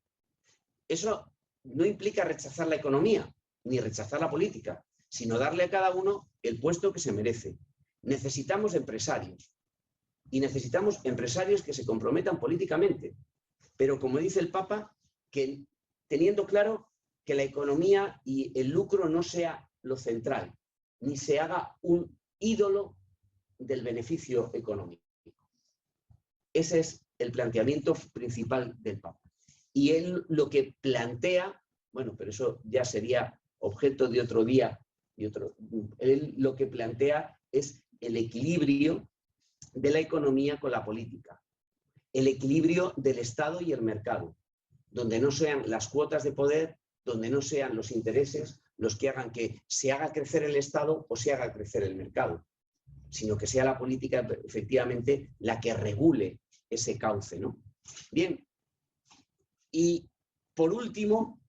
eso no implica rechazar la economía, ni rechazar la política, sino darle a cada uno el puesto que se merece. Necesitamos empresarios, y necesitamos empresarios que se comprometan políticamente, pero como dice el Papa, que teniendo claro que la economía y el lucro no sea lo central, ni se haga un ídolo del beneficio económico. Ese es el planteamiento principal del Papa. Y él lo que plantea, bueno, pero eso ya sería objeto de otro día, él lo que plantea es el equilibrio de la economía con la política, el equilibrio del Estado y el mercado, donde no sean las cuotas de poder, donde no sean los intereses los que hagan que se haga crecer el Estado o se haga crecer el mercado, sino que sea la política efectivamente la que regule ese cauce, ¿no? Bien, y por último,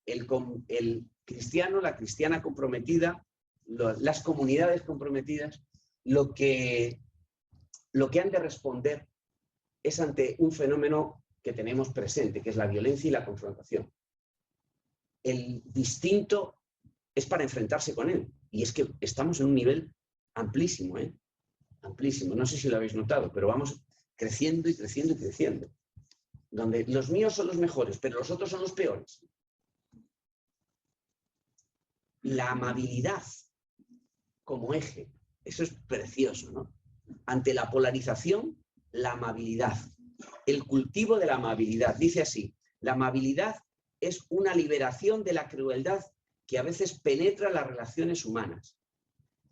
el cristiano, la cristiana comprometida, las comunidades comprometidas, lo que han de responder es ante un fenómeno que tenemos presente, que es la violencia y la confrontación. El distinto es para enfrentarse con él, y es que estamos en un nivel amplísimo, ¿eh? Amplísimo. No sé si lo habéis notado, pero vamos creciendo y creciendo y creciendo. Donde los míos son los mejores, pero los otros son los peores. La amabilidad como eje, eso es precioso, ¿no? Ante la polarización, la amabilidad. El cultivo de la amabilidad. Dice así, la amabilidad es una liberación de la crueldad que a veces penetra las relaciones humanas,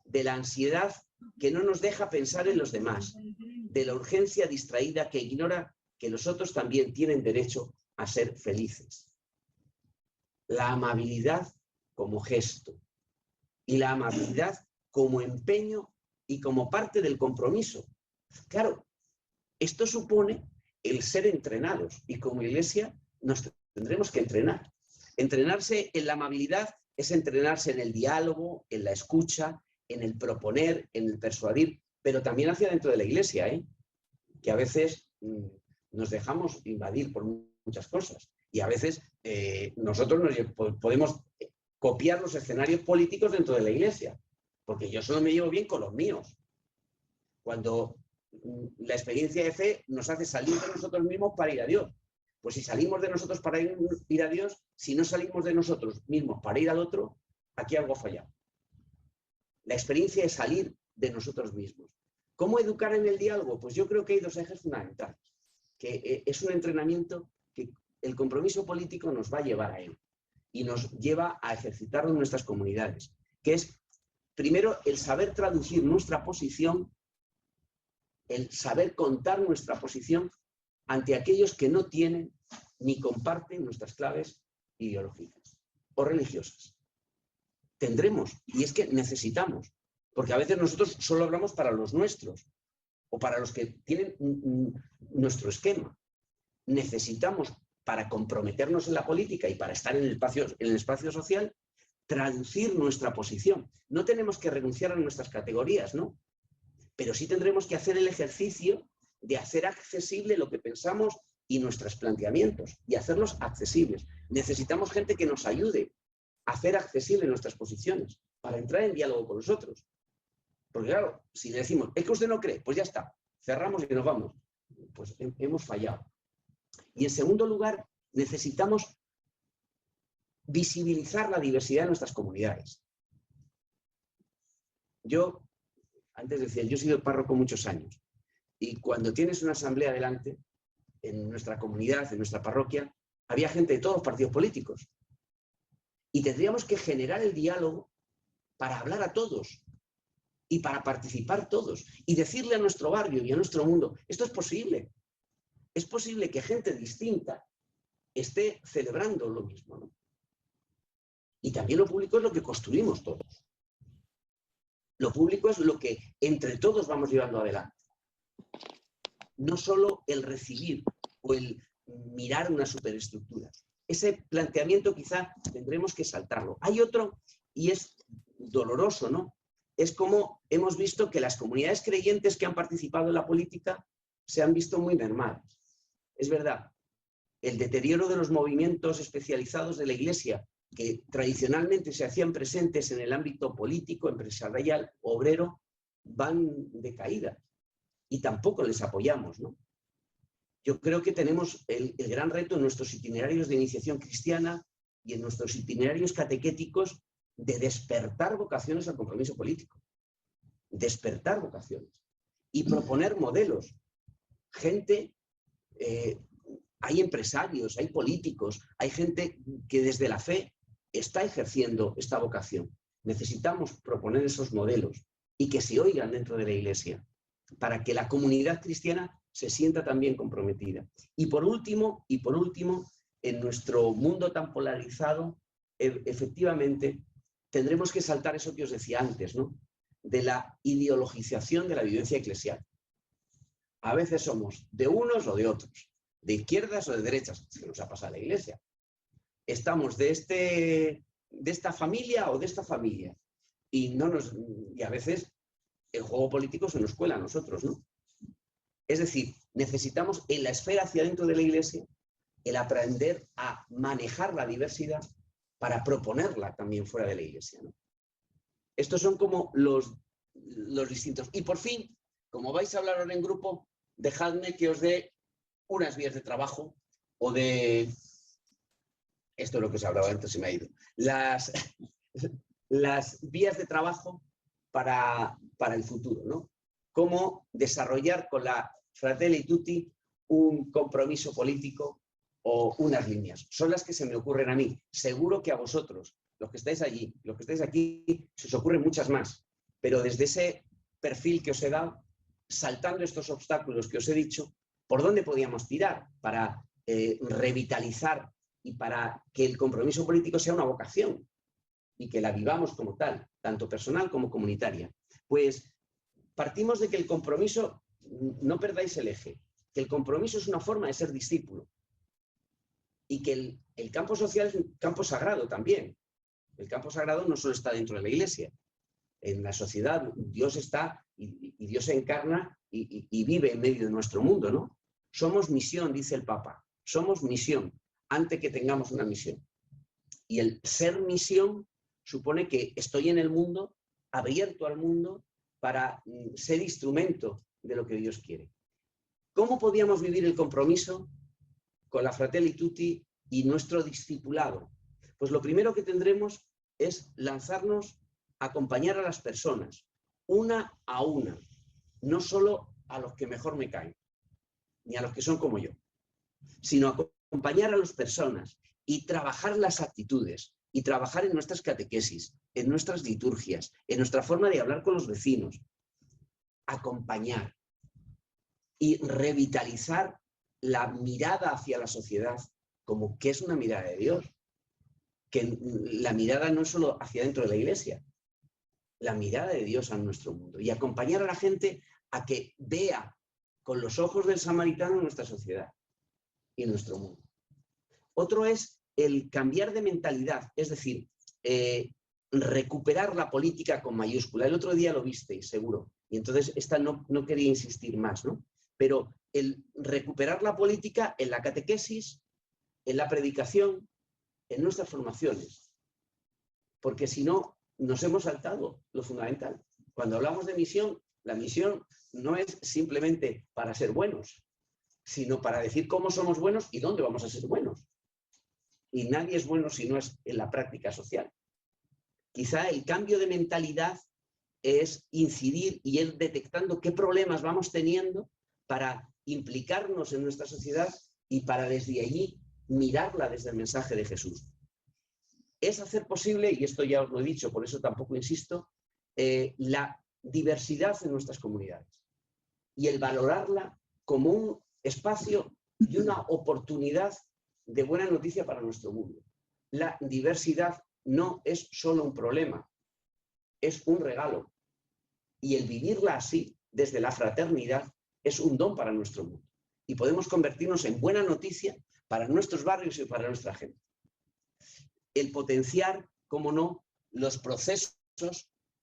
de la ansiedad que no nos deja pensar en los demás, de la urgencia distraída que ignora que los otros también tienen derecho a ser felices. La amabilidad como gesto y la amabilidad como empeño y como parte del compromiso. Claro, esto supone el ser entrenados y como iglesia nos tendremos que entrenar. Entrenarse en la amabilidad es entrenarse en el diálogo, en la escucha, en el proponer, en el persuadir, pero también hacia dentro de la iglesia, ¿eh? Que a veces nos dejamos invadir por muchas cosas y a veces nosotros podemos copiar los escenarios políticos dentro de la iglesia, porque yo solo me llevo bien con los míos. Cuando la experiencia de fe nos hace salir de nosotros mismos para ir a Dios. Pues si salimos de nosotros para ir a Dios, si no salimos de nosotros mismos para ir al otro, aquí algo ha fallado. La experiencia es salir de nosotros mismos. ¿Cómo educar en el diálogo? Pues yo creo que hay dos ejes fundamentales, que es un entrenamiento que el compromiso político nos va a llevar a él y nos lleva a ejercitarlo en nuestras comunidades, que es, primero, el saber traducir nuestra posición, el saber contar nuestra posición ante aquellos que no tienen ni comparten nuestras claves ideológicas o religiosas. Tendremos, y es que necesitamos, porque a veces nosotros solo hablamos para los nuestros o para los que tienen nuestro esquema. Necesitamos, para comprometernos en la política y para estar en el espacio social, traducir nuestra posición. No tenemos que renunciar a nuestras categorías, ¿no? Pero sí tendremos que hacer el ejercicio de hacer accesible lo que pensamos y nuestros planteamientos, y hacerlos accesibles. Necesitamos gente que nos ayude a hacer accesible nuestras posiciones, para entrar en diálogo con los otros. Porque claro, si le decimos, es que usted no cree, pues ya está, cerramos y nos vamos. Pues hemos fallado. Y en segundo lugar, necesitamos visibilizar la diversidad de nuestras comunidades. Yo, antes decía, yo he sido párroco muchos años, y cuando tienes una asamblea delante, en nuestra comunidad, en nuestra parroquia, había gente de todos los partidos políticos. Y tendríamos que generar el diálogo para hablar a todos y para participar todos y decirle a nuestro barrio y a nuestro mundo, esto es posible. Es posible que gente distinta esté celebrando lo mismo, ¿no? Y también lo público es lo que construimos todos. Lo público es lo que entre todos vamos llevando adelante. No solo el recibir o el mirar una superestructura. Ese planteamiento quizá tendremos que saltarlo. Hay otro, y es doloroso, ¿no? Es como hemos visto que las comunidades creyentes que han participado en la política se han visto muy mermadas. Es verdad, el deterioro de los movimientos especializados de la Iglesia, que tradicionalmente se hacían presentes en el ámbito político, empresarial, obrero, van de caída y tampoco les apoyamos, ¿no? Yo creo que tenemos el gran reto en nuestros itinerarios de iniciación cristiana y en nuestros itinerarios catequéticos de despertar vocaciones al compromiso político. Despertar vocaciones y proponer modelos. Gente, hay empresarios, hay políticos, hay gente que desde la fe está ejerciendo esta vocación. Necesitamos proponer esos modelos y que se oigan dentro de la Iglesia para que la comunidad cristiana se sienta también comprometida. Y por último, en nuestro mundo tan polarizado, efectivamente, tendremos que saltar eso que os decía antes, ¿no? De la ideologización de la vivencia eclesial. A veces somos de unos o de otros, de izquierdas o de derechas, que nos ha pasado a la Iglesia. Estamos de esta familia o de esta familia. Y a veces el juego político se nos cuela a nosotros, ¿no? Es decir, necesitamos en la esfera hacia dentro de la Iglesia el aprender a manejar la diversidad para proponerla también fuera de la Iglesia, ¿no? Estos son como los distintos. Y por fin, como vais a hablar ahora en grupo, dejadme que os dé unas vías de trabajo o de... Esto es lo que os hablaba antes, se me ha ido. Las vías de trabajo para el futuro, ¿no? Cómo desarrollar con la Fratelli Tutti un compromiso político o unas líneas. Son las que se me ocurren a mí. Seguro que a vosotros, los que estáis allí, los que estáis aquí, se os ocurren muchas más. Pero desde ese perfil que os he dado, saltando estos obstáculos que os he dicho, ¿por dónde podíamos tirar para revitalizar y para que el compromiso político sea una vocación y que la vivamos como tal, tanto personal como comunitaria? Pues partimos de que el compromiso, no perdáis el eje, que el compromiso es una forma de ser discípulo y que el campo social es un campo sagrado también. El campo sagrado no solo está dentro de la Iglesia. En la sociedad Dios está y Dios se encarna y vive en medio de nuestro mundo, ¿no? Somos misión, dice el Papa. Somos misión, antes que tengamos una misión. Y el ser misión supone que estoy en el mundo, abierto al mundo, para ser instrumento de lo que Dios quiere. ¿Cómo podíamos vivir el compromiso con la Fratelli Tutti y nuestro discipulado? Pues lo primero que tendremos es lanzarnos a acompañar a las personas, una a una, no solo a los que mejor me caen, ni a los que son como yo, sino acompañar a las personas y trabajar las actitudes, y trabajar en nuestras catequesis, en nuestras liturgias, en nuestra forma de hablar con los vecinos, acompañar y revitalizar la mirada hacia la sociedad como que es una mirada de Dios, que la mirada no es solo hacia dentro de la Iglesia, la mirada de Dios a nuestro mundo, y acompañar a la gente a que vea con los ojos del samaritano nuestra sociedad y nuestro mundo. Otro es el cambiar de mentalidad, es decir, recuperar la política con mayúscula. El otro día lo visteis, seguro, y entonces esta no quería insistir más, ¿no? Pero el recuperar la política en la catequesis, en la predicación, en nuestras formaciones. Porque si no, nos hemos saltado lo fundamental. Cuando hablamos de misión, la misión no es simplemente para ser buenos, sino para decir cómo somos buenos y dónde vamos a ser buenos. Y nadie es bueno si no es en la práctica social. Quizá el cambio de mentalidad es incidir y ir detectando qué problemas vamos teniendo para implicarnos en nuestra sociedad y para desde allí mirarla desde el mensaje de Jesús. Es hacer posible, y esto ya os lo he dicho, por eso tampoco insisto, la diversidad en nuestras comunidades y el valorarla como un espacio y una oportunidad de buena noticia para nuestro mundo. La diversidad no es solo un problema, es un regalo. Y el vivirla así, desde la fraternidad, es un don para nuestro mundo. Y podemos convertirnos en buena noticia para nuestros barrios y para nuestra gente. El potenciar, cómo no, los procesos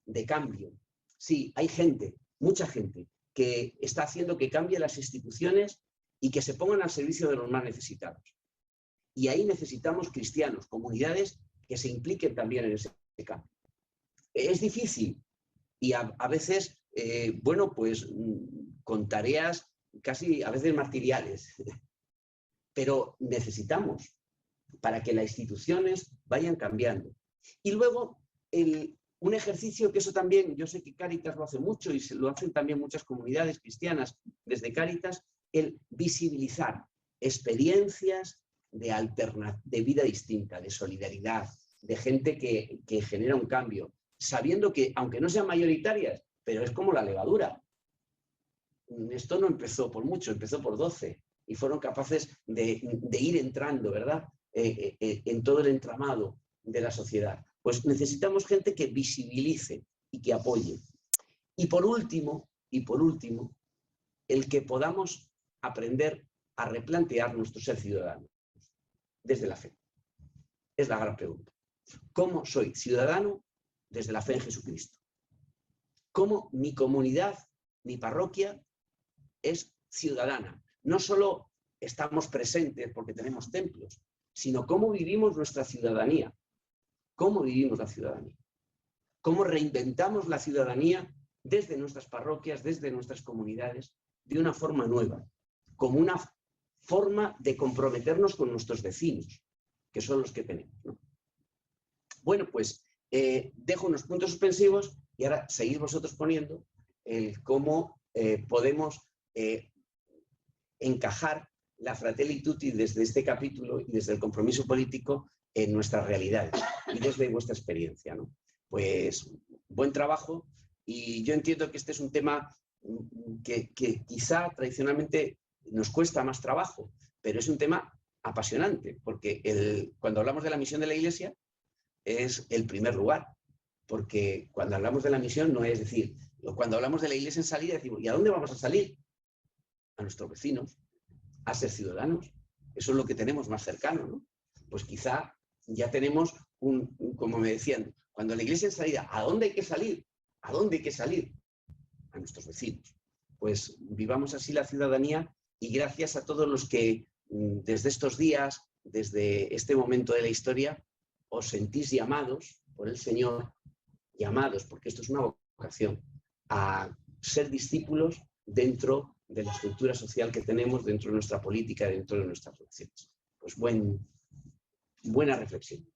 de cambio. Sí, hay gente, mucha gente, que está haciendo que cambien las instituciones y que se pongan al servicio de los más necesitados. Y ahí necesitamos cristianos, comunidades que se impliquen también en ese campo. Es difícil y a veces, bueno, pues con tareas casi a veces martiriales, pero necesitamos para que las instituciones vayan cambiando. Y luego, un ejercicio que eso también, yo sé que Cáritas lo hace mucho y lo hacen también muchas comunidades cristianas desde Cáritas, el visibilizar experiencias de vida distinta, de solidaridad, de gente que genera un cambio, sabiendo que, aunque no sean mayoritarias, pero es como la levadura. Esto no empezó por mucho, empezó por 12 y fueron capaces de ir entrando, ¿verdad?, en todo el entramado de la sociedad. Pues necesitamos gente que visibilice y que apoye. Y por último, el que podamos aprender a replantear nuestro ser ciudadano desde la fe. Es la gran pregunta. ¿Cómo soy ciudadano desde la fe en Jesucristo? ¿Cómo mi comunidad, mi parroquia, es ciudadana? No solo estamos presentes porque tenemos templos, sino cómo vivimos nuestra ciudadanía. ¿Cómo vivimos la ciudadanía? ¿Cómo reinventamos la ciudadanía desde nuestras parroquias, desde nuestras comunidades, de una forma nueva? Como una forma de comprometernos con nuestros vecinos, que son los que tenemos, ¿no? Bueno, pues dejo unos puntos suspensivos y ahora seguid vosotros poniendo cómo podemos encajar la Fratelli Tutti desde este capítulo y desde el compromiso político en nuestras realidades y desde vuestra experiencia, ¿no? Pues buen trabajo, y yo entiendo que este es un tema que quizá tradicionalmente nos cuesta más trabajo, pero es un tema apasionante, porque cuando hablamos de la misión de la Iglesia es el primer lugar, porque cuando hablamos de la misión no es decir, cuando hablamos de la Iglesia en salida decimos, ¿y a dónde vamos a salir? A nuestros vecinos, a ser ciudadanos. Eso es lo que tenemos más cercano, ¿no? Pues quizá ya tenemos como me decían, cuando la Iglesia en salida, ¿a dónde hay que salir? ¿A dónde hay que salir? A nuestros vecinos. Pues vivamos así la ciudadanía, y gracias a todos los que desde estos días, desde este momento de la historia, os sentís llamados por el Señor, llamados, porque esto es una vocación, a ser discípulos dentro de la estructura social que tenemos, dentro de nuestra política, dentro de nuestras relaciones. Pues buena reflexión.